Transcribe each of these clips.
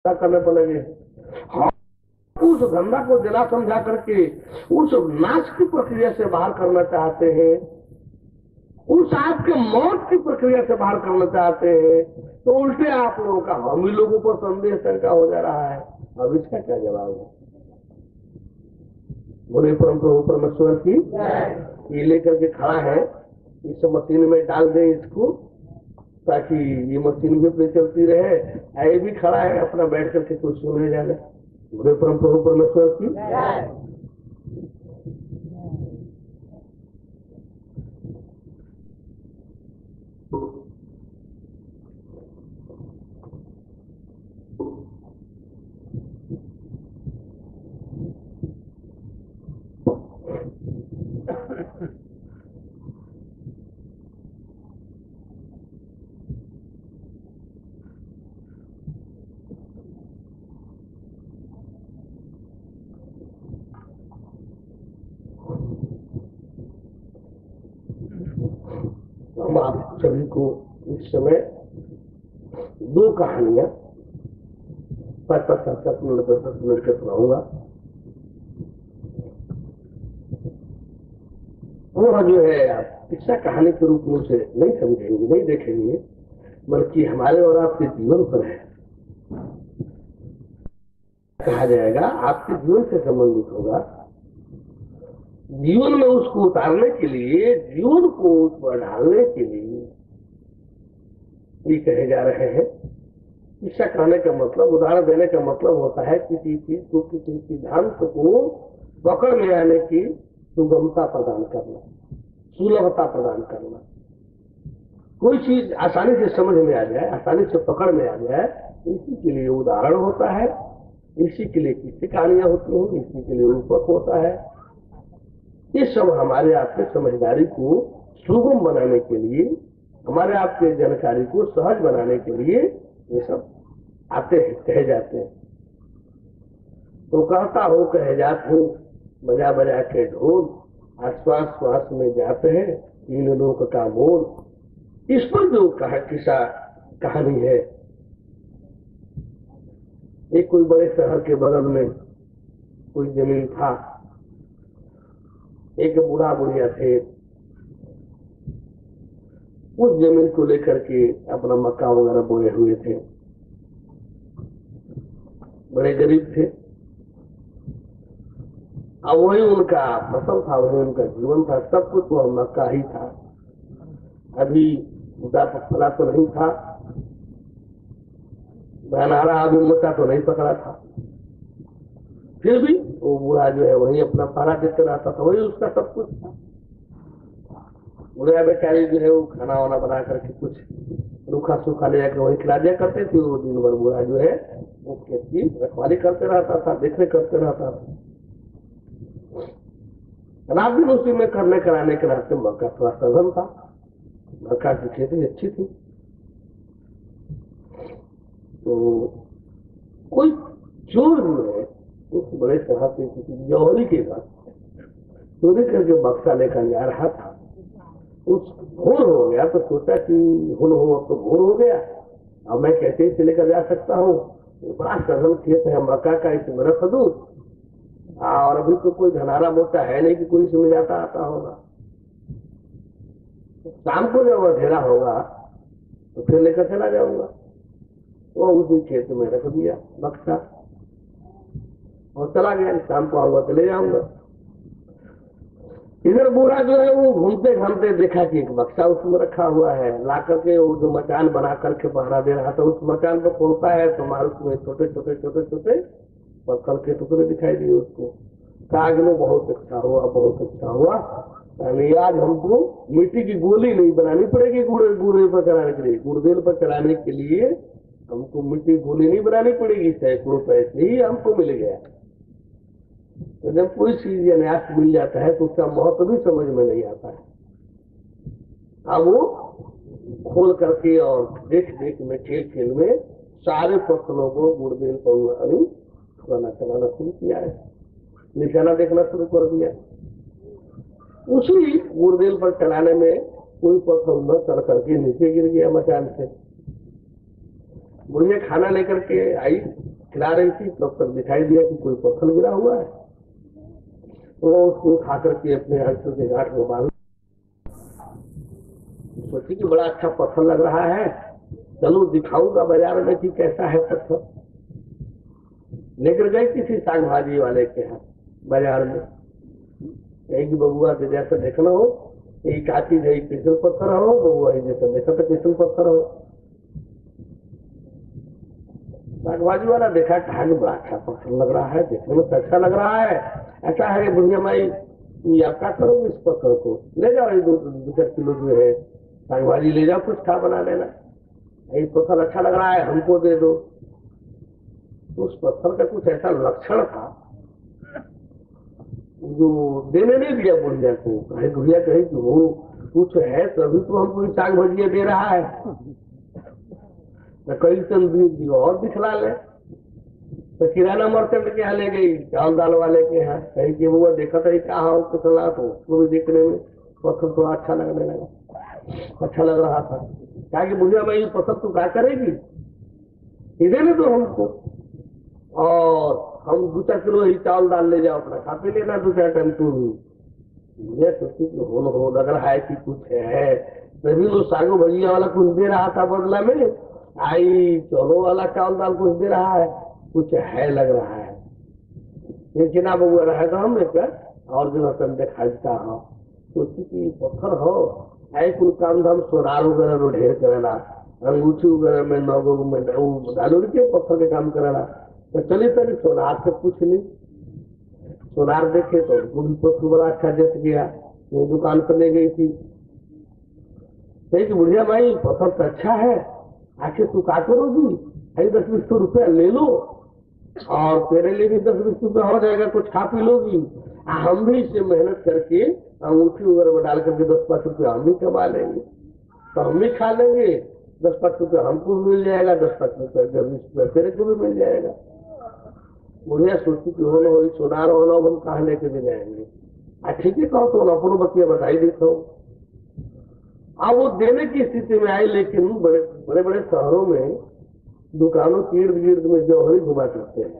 करने पड़ेंगे। हम उस धंधा को जला समझा करके उस नाश की प्रक्रिया से बाहर करना चाहते हैं, उस आपके मौत की प्रक्रिया से बाहर करना चाहते हैं, तो उल्टे आप लोगों का हम ही लोगों पर संदेह शंका हो जा रहा है। अब इसका क्या जवाब है? बोले परम प्रभु परमेश्वर की ये लेकर के खड़ा है, इस मशीन में डाल दे इसको ताकि ये मशीन भी अपनी चलती रहे। ये भी खड़ा है अपना बैठ करके कुछ सुने जाने। बोले परम प्रभु परमेश्वर की हम आप सभी को इस समय दो कहानियां 5-7 मिनट के सुनाऊंगा। वह जो है आप किस्सा कहानी के रूप में उसे नहीं समझेंगे, नहीं देखेंगे, बल्कि हमारे और आपके जीवन पर है कहा जाएगा, आपके जीवन से संबंधित होगा। जीवन में उसको उतारने के लिए, जीवन को उस पर ढालने के लिए ये कहे जा रहे हैं। किस्सा कहने का मतलब, उदाहरण देने का मतलब होता है किसी चीज को, किसी सिद्धांत को पकड़ में आने की सुगमता प्रदान करना, सुलभता प्रदान करना। कोई चीज आसानी से समझ में आ जाए, आसानी से पकड़ में आ जाए, इसी के लिए उदाहरण होता है, इसी के लिए किस्से कहानियां होती हैं, इसी के लिए रूपक होता है। ये सब हमारे आपके समझदारी को सुगम बनाने के लिए, हमारे आपके जानकारी को सहज बनाने के लिए ये सब आते हैं, कहे जाते हैं। तो कहता हो कहे जात हूँ, बजा बजा के ढोल, आश्वास श्वास में जाते हैं, तीन लोक का मोल। इस पर जो किस्सा कहानी है, एक कोई बड़े शहर के बगल में कोई जमीन था, एक बूढ़ा बुढ़िया थे, उस जमीन को लेकर के अपना मक्का वगैरह बोए हुए थे, बड़े गरीब थे। अब वही उनका फसल था, वही उनका जीवन था, सब कुछ वह मक्का ही था। अभी उदा फला तो नहीं था, बनारा अभी मोटा तो नहीं पकड़ा था, फिर भी वो बूढ़ा जो है वही अपना पारा देते रहता था, वही उसका सब कुछ था। बुढ़िया बेचारी जो है वो खाना वाना बना करके कुछ रूखा सूखा ले जाकर वही खिला दिया करते थे। वो दिन भर बूढ़ा जो है वो खेत की रखवाली करते रहता था, देखरेख करते रहता था। रात दिन उसी में करने कराने के रास्ते मक्का थोड़ा सघन था, मक्का की खेती अच्छी थी। तो कोई चोर जो है उस बड़े शहर से किसी जौहरी के घर चोरी करके बक्सा लेकर जा रहा था। उस भोर हो गया तो सोचा कि हुन हो, अब तो भोर हो गया, अब मैं कैसे इसे लेकर जा सकता हूँ, बड़ा सघन खेत है मक्का का, इस मेरा सदूर, और अभी तो कोई धनारा मोटा है नहीं कि कोई इसमें जाता आता होगा। शाम को जब अंधेरा होगा तो फिर लेकर चला जाऊंगा। वो उसी खेत में रख दिया बक्सा और चला गया, शाम को आऊंगा तो ले जाऊंगा। इधर बूढ़ा जो है वो घूमते घामते देखा कि एक बक्सा उसमें रखा हुआ है, ला करके वो जो मकान बना करके पहरा दे रहा था, उस मकान को खोलता है तो मार उसमें छोटे छोटे छोटे छोटे पत्थर के टुकड़े दिखाई दिए उसको। काग में बहुत अच्छा हुआ, बहुत अच्छा हुआ, यानी आज हमको मिट्टी की गोली नहीं बनानी पड़ेगी गुड़े पर चलाने के लिए, गुड़देल पर चलाने के लिए हमको मिट्टी गोली नहीं बनानी पड़ेगी, सैकड़ों पैसे ही हमको मिल गया। तो जब कोई चीज अनायास मिल जाता है तो उसका महत्व भी समझ में नहीं आता है। अब वो खोल करके और देख देख में खेल खेल में सारे पत्थरों को गुड़देल पर चलाना शुरू किया है, निशाना देखना शुरू कर दिया। उसी गुड़देल पर चलाने में कोई पत्थर न चढ़ करके नीचे गिर गया मकान से। बुढ़िया खाना लेकर के आई, खिला रही थी तब तक दिखाई दिया कि कोई पत्थर गिरा हुआ है। तो वो उसको उठा करके अपने आंसू के गांठ में बांध, सोची कि बड़ा अच्छा पत्थर लग रहा है, चलो दिखाऊंगा बाजार में कि कैसा है पत्थर। लेकर गई किसी साग भाजी वाले के यहाँ बाजार में, कहेगी बबुआ के जैसा देखना हो, यही का चीज है, कृष्ण पत्थर हो, बबुआ जैसा देखा तो कृष्ण पत्थर हो। साग भाजी वाला देखा, कहा कि बड़ा अच्छा पत्थर लग रहा है, देखने में तो अच्छा लग रहा है। ऐसा है बुढ़िया माई, आप क्या करोगे इस पत्थर को, ले जाओ, ये 2-4 किलो जो है साग भाजी ले जाओ, कुछ खा बना लेना, ये पत्थर अच्छा लग रहा है, हमको दे दो। तो उस पत्थर का कुछ ऐसा लक्षण था जो देने नहीं दिया बुढ़िया को। बुढ़िया कही कि वो कुछ है तभी तो हमको साग भजिया दे रहा है, कई चंद और दिखला ले। तो किराना मर्चेंट के यहाँ ले गई, चावल दाल वाले के यहाँ, कही कि वो देखा था क्या हो कितना, तो उसको भी देखने में पत्थर तो अच्छा लगने लगा, अच्छा लग रहा था। क्या कि बुढ़िया भाई पत्थर तो क्या करेगी, इधे में तो हमको, और हम 2-4 किलो ही चावल दाल ले जाओ, अपना खा पी लेना 2-4 टाइम तू भी। मुझे सोची हो लग रहा है कि कुछ है, तभी वो सागो भजिया वाला कुछ दे रहा था बदला में, आई चलो वाला चावल दाल कुछ दे रहा है, कुछ है लग रहा है। लेकिन अब वो रहे तो हम एक और जो हम दिखाता हो, सोची कि पत्थर हो, ऐ कुल काम धाम सोनार वगैरह रो ढेर करेला, अंगूठी वगैरह में 9 में डालू के पत्थर के काम करेला। तो चलिए तभी सोनार से पूछ ली, सोनार देखे तो पत्थर बड़ा अच्छा जस गया, वो दुकान पर ले गई थी। कि बुढ़िया भाई पत्थर तो अच्छा है, आखिर तू क्या करोगी, 10-20 रुपया ले लो और तेरे लिए भी 10-20 रुपया हो जाएगा, कुछ खा पी लोगी, हम भी इसे मेहनत करके अंगूठी वगैरह में डाल करके 10-5 रुपया हम भी कमा लेंगे, तो हम भी खा लेंगे, 10-5 रुपया हमको भी मिल जाएगा, 10-5 रुपया 20 रुपया तेरे को भी मिल जाएगा। बुढ़िया सोची कि हो लो सोनार होना हम कहाँ लेके भी जाएंगे, ठीक है कहो तो अपनों बतिया बताई देता हूँ। अब वो देने की स्थिति में आई, लेकिन बड़े बड़े शहरों में दुकानों की इर्द गिर्द में जौहरी घुमा करते हैं,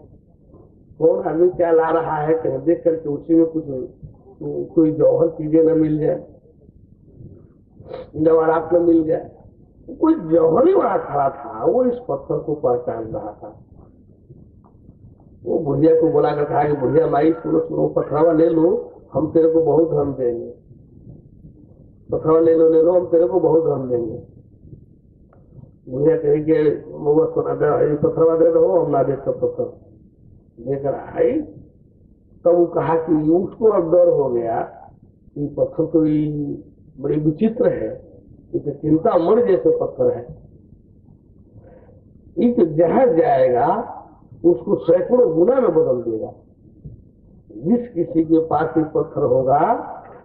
कौन आदमी क्या ला रहा है कहीं देख करके उसी में कुछ कोई जौहर चीजें न मिल जाए, जवाहरात न मिल जाए। कोई जौहरी वहां खड़ा था, वो इस पत्थर को पहचान रहा था। वो बुढ़िया को बुला कर कहा कि बुढ़िया माई सुनो सुनो, पथरावा ले लो, हम तेरे को बहुत धन देंगे, पथरावा ले लो हम तेरे को बहुत धन देंगे। बुढ़िया कहेंगे वो सोना दे, पथरावा दे दो, हम ना दे तो पत्थर लेकर आई। तब वो कहा कि उसको अब डर हो गया कि पत्थर तो बड़ी विचित्र है, इसे चिंतामणि जैसे पत्थर है, इस जहां जाएगा उसको सैकड़ों गुना में बदल देगा। जिस किसी के पास ये पत्थर होगा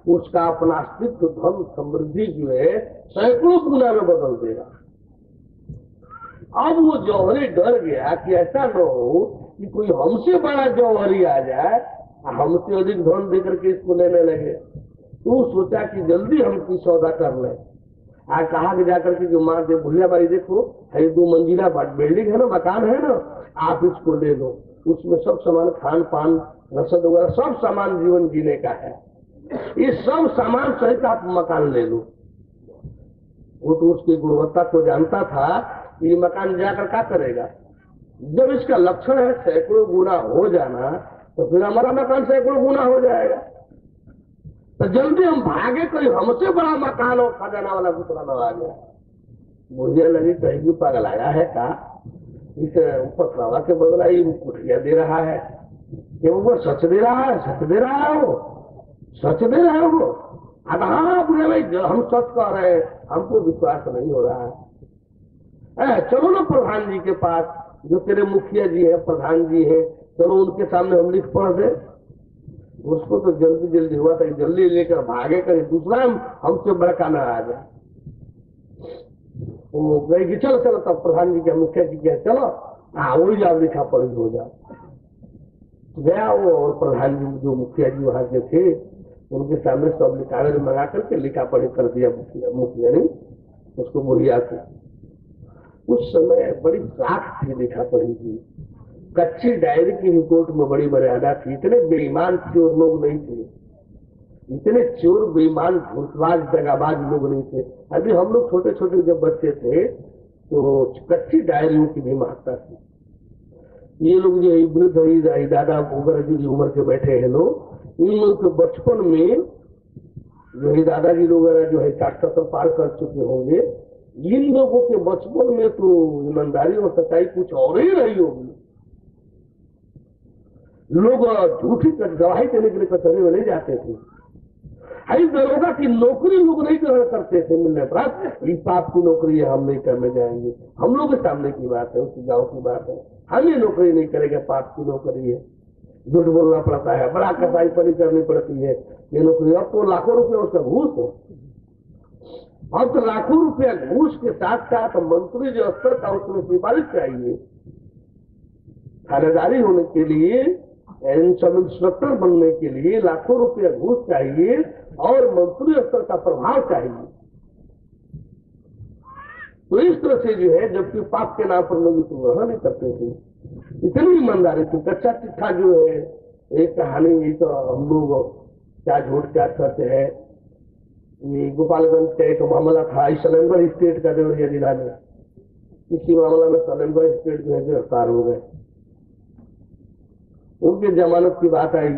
उसका अपना अस्तित्व धन समृद्धि जो है सैकड़ों गुना में बदल देगा। अब वो जौहरी डर गया कि ऐसा न हो कि कोई हमसे बड़ा जौहरी आ जाए, हमसे अधिक धन देकर के इसको लेने लगे। तो सोचा कि जल्दी हम की सौदा कर ले। आज कहा कि जाकर के जो माँ दे बुढ़िया बाई देखो, ये 2 मंजिला बिल्डिंग है ना, मकान है ना, आप इसको ले लो, उसमें सब सामान खान पान रसद वगैरह सब सामान जीवन जीने का है, ये सब सामान सहित आप मकान ले लो। वो तो उसकी गुणवत्ता को जानता था, ये मकान जाकर क्या करेगा, जब इसका लक्षण है सैकड़ों गुना हो जाना, तो फिर हमारा मकान सैकड़ों गुना हो जाएगा। तो जल्दी हम भागे, कोई हमसे बड़ा मकान और खजाना वाला दूसरा न आ गया। मुझे लगी कहीं भी पागल आया है का, इस पथरावा के बदला ये कुटिया दे रहा है, कि वो सच दे रहा है, सच दे रहा है, वो सच दे रहा है वो। अब हाँ बुढ़े भाई हम सच कह रहे हैं, हमको विश्वास नहीं हो रहा है। चलो ना प्रधान जी के पास, जो तेरे मुखिया जी है, प्रधान जी है, चलो उनके सामने हम लिख पढ़ दे। उसको तो जल्दी जल्दी हुआ था, जल्दी लेकर भागे कर दूसरा हमसे बड़का न आ जाए। वो गई कि चलो चलो तब प्रधान जी के मुखिया जी के चलो, हाँ वही जाओ लिखा पढ़ी हो जाओ। गया वो, और प्रधान जी जो मुखिया जी वहां के थे उनके सामने सब कागज मंगा करके लिखा पढ़ी कर दिया मुखिया ने उसको बुढ़िया को। उस समय बड़ी साख थी लिखा पढ़ी की, कच्ची डायरी की रिपोर्ट में बड़ी मर्यादा थी। इतने बेईमान चोर लोग नहीं थे, इतने चोर बेईमान घूसबाज दगाबाज लोग नहीं थे। अभी हम लोग छोटे छोटे जब बच्चे थे तो कच्ची डायरियों की भी महत्ता थी। ये लोग जो वृद्ध दादा वगैरह जी की उम्र के बैठे हैं लोग, इन लोग के बचपन में जो है दादाजी लोग जो है 60-70 पार कर चुके होंगे, इन लोगों के बचपन में तो ईमानदारी और सच्चाई कुछ और ही रही होगी। लोग झूठी गवाही देने के लिए कचहरी में नहीं जाते थे। हई दरोगा की नौकरी लोग नहीं ग्रहण करते थे मिलने पर, ये पाप की नौकरी है, हम नहीं करने जाएंगे। हम लोग के सामने की बात है, उसी गांव की बात है। हम ये नौकरी नहीं करेंगे, पाप की नौकरी है, झूठ बोलना पड़ता है, बड़ा कसाई पनी करनी पड़ती है ये नौकरी। अब तो लाखों रुपया उसका घूस है। अब तो लाखों रुपया घूस के साथ साथ मंत्री जो स्तर का उसमें सिफारिश चाहिए, थानेदारी होने के लिए, सब इंस्पेक्टर बनने के लिए लाखों रुपया घूस चाहिए और मंत्री स्तर का प्रभाव चाहिए। तो इस तरह से जो है, जबकि पाप के नाम पर लोग इसको ग्रहण नहीं करते थे, इतनी ईमानदारी थी। कच्चा चिट्ठा जो है एक कहानी, ये तो हम लोग क्या झूठ क्या सच है। ये गोपालगंज का एक मामला था, सलेमगढ़ स्टेट का देवरिया जिला में। इसी मामला में सलेमगढ़ स्टेट जो है गिरफ्तार हो गए। उनकी जमानत की बात आई,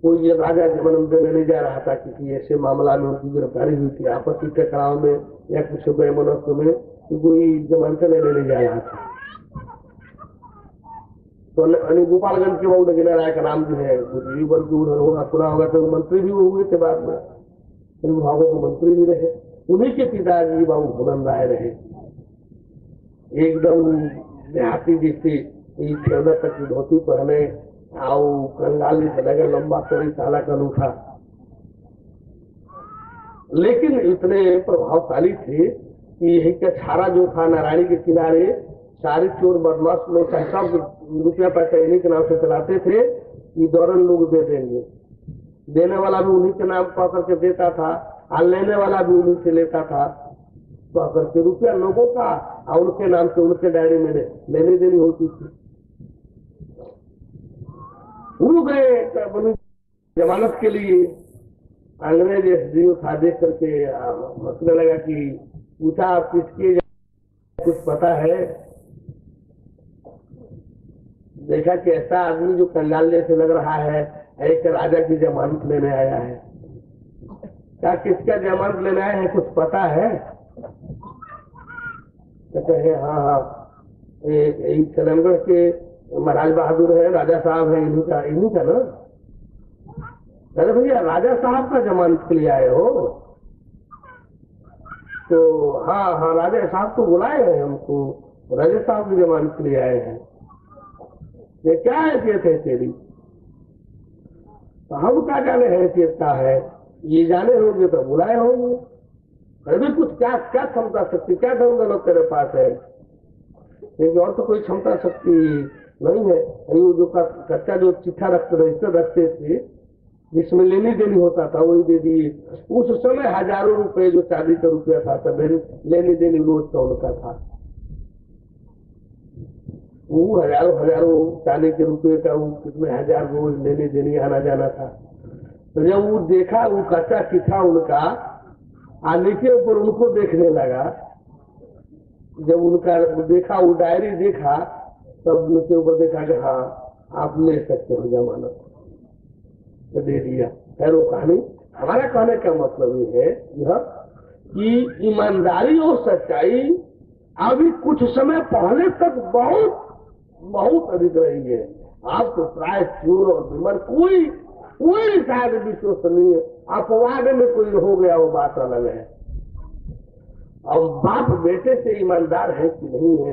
कोई ये राजा जमानत देने नहीं जा रहा था, किसी ऐसे मामला में उनकी गिरफ्तारी हुई थी आपसी टकराव में या कुछ मनस्व में, कि कोई जमानत लेने नहीं जा रहा था। तो गोपालगंज के बाबू नगीना राय का नाम जो है होगा, सुना होगा, तो मंत्री भी वो हुए थे बाद में, विभागों के मंत्री भी रहे। उन्हीं के पिताजी बाबू भुवन राय रहे, एकदम देहाती जैसे चौदह तक की धोती पहने, आओ कंगाली से लगे, लंबा चौड़ी काला कलू था, लेकिन इतने प्रभावशाली थे कि यही का छारा जो था नारायणी के किनारे, सारे चोर बदमाश लोग सब रुपया पैसा इन्हीं के नाम से चलाते थे कि दौरन लोग दे देंगे। देने वाला भी उन्हीं के नाम पा करके देता था और लेने वाला भी उन्हीं से लेता था। तो करके रुपया लोगों का और उनके नाम से उनके डायरी में लेने देनी होती थी। वो गए जमानत के लिए, अंग्रेज एसडीओ था, देख करके हंसने लगा कि पूछा आप किसके कुछ पता है। देखा कि ऐसा आदमी जो कंगाल जैसे लग रहा है, एक राजा की जमानत लेने आया है। क्या किसका जमानत लेने आया है, कुछ पता है? कहते हैं हाँ हाँ, सलेमगढ़ के महाराज बहादुर है, राजा साहब है, इन्हीं का ना। अरे भैया राजा साहब का जमानत के लिए आए हो? तो हाँ हाँ राजा साहब तो बुलाए हैं हमको, राजा साहब की जमानत के लिए आए हैं। ये क्या हैसियत है तेरी? तो हम क्या जाने हैसियत का है, ये जाने होंगे तो बुलाए होंगे। अरे कुछ क्या क्या क्षमता शक्ति, क्या धन दौलत तेरे पास है? क्योंकि और तो कोई क्षमता शक्ति नहीं है। वो जो कच्चा जो चिट्ठा रजिस्टर रखते थे, जिसमें लेनी देनी होता था, वही दे दिए। उस समय हजारों रुपए जो चांदी का रुपया था, तब लेनी देनी रोज का उनका था। वो हजारों चांदी के रुपये का, वो कितने हजार रोज लेने देनी आना जाना था। तो जब वो देखा वो कच्चा चिट्ठा उनका, आने के ऊपर उनको देखने लगा, जब उनका देखा वो डायरी देखा, तब उनके ऊपर देखा कि हाँ आप ले सकते हो जमानत, तो दे दिया। खैर वो कहानी, हमारा कहने का मतलब ये है यह कि ईमानदारी और सच्चाई अभी कुछ समय पहले तक बहुत बहुत अधिक रही है। आप तो प्राय चोर और बीमार कोई शायद विश्वसनीय अपवाद में कोई हो गया, वो बात अलग है। अब बाप बेटे से ईमानदार है कि नहीं है,